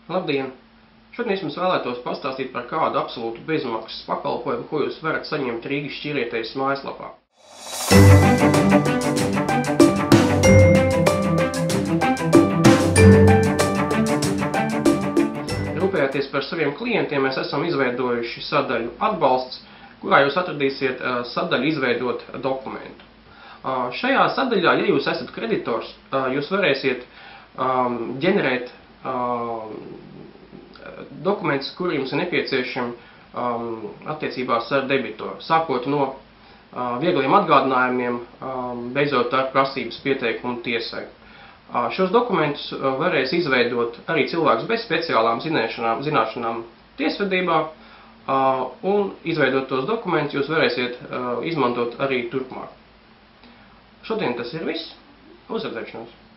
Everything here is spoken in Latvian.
Labdien! Šodien es jums vēlētos pastāstīt par kādu absolūtu bezmaksas pakalpojumu, ko jūs varat saņemt Rīgas šķīrietes mājaslapā. Rūpējoties par saviem klientiem, mēs esam izveidojuši sadaļu atbalsts, kurā jūs atradīsiet sadaļu izveidot dokumentu. Šajā sadaļā, ja jūs esat kreditors, jūs varēsiet ģenerēt dokumentus, kuri jums ir nepieciešami attiecībās ar debitoru, sākot no viegliem atgādinājumiem, beidzot ar prasības pieteikumu tiesai. Šos dokumentus varēs izveidot arī cilvēks bez speciālām zināšanām tiesvedībā, un izveidot tos dokumentus jūs varēsiet izmantot arī turpmāk. Šodien tas ir viss. Uz redzēšanos!